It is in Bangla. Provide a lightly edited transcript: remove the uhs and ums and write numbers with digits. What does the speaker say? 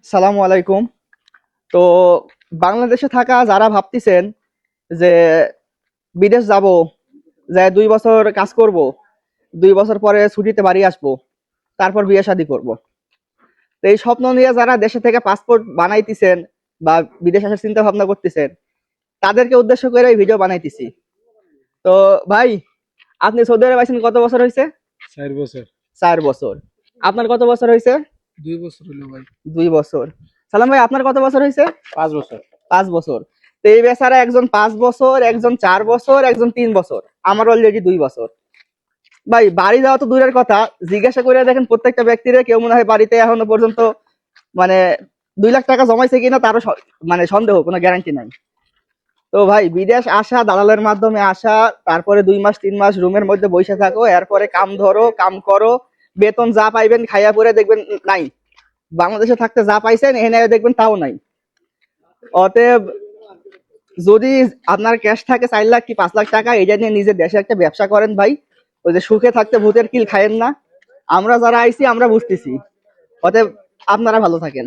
সালামু আলাইকুম। তো বাংলাদেশে থাকা যারা ভাবতেছেন যে বিদেশ যাব, যে 2 বছর কাজ করব, 2 বছর পরে ছুটিতে বাড়ি আসবো, তারপর বিয়ে শাদী করব, তো এই স্বপ্ন নিয়ে যারা দেশে থেকে পাসপোর্ট বানাইতেছেন বা বিদেশ আসার চিন্তা ভাবনা করতেছেন, তাদেরকে উদ্দেশ্য করে এই ভিডিও বানাইতেছি। তো ভাই, আপনি সৌদি আরব আছেন কত বছর হয়েছে? 4 বছর। 4 বছর। আপনার কত বছর হয়েছে? 2 বছর হলো ভাই। 2 বছর। সালাম ভাই, আপনার কত বছর হয়েছে? 5 বছর। 5 বছর। তো এই বেচারা একজন 5 বছর, একজন 4 বছর, একজন 3 বছর, আমার অলরেডি 2 বছর। ভাই, বাড়ি যাওয়া তো দূরের কথা, জিজ্ঞাসা করে দেখেন প্রত্যেকটা ব্যক্তিরে, কেউ মনে হয় বাড়িতে এখনো পর্যন্ত মানে 2 লাখ টাকা জমাইছে কিনা তারও মানে সন্দেহ, কোনো গ্যারান্টি নাই। তো ভাই, বিদেশ আসা, দালালের মাধ্যমে আসা, তারপরে 2 মাস 3 মাস রুমের মধ্যে বসে থাকো, এরপরে কাম ধরো, কাম করো, বেতন যা পাইবেন খাইয়া পরে দেখবেন নাই। বাংলাদেশে থাকতে যা পাইছেন এখানে দেখবেন তাও নাই। অতএব যদি আপনার ক্যাশ থাকে 4 লাখ কি 5 লাখ টাকা, এটা নিয়ে নিজের দেশে একটা ব্যবসা করেন ভাই। ওই যে সুখে থাকতে ভূতের কিল খায়েন না। আমরা যারা আইছি আমরা বুঝতেছি। অতএব আপনারা ভালো থাকেন।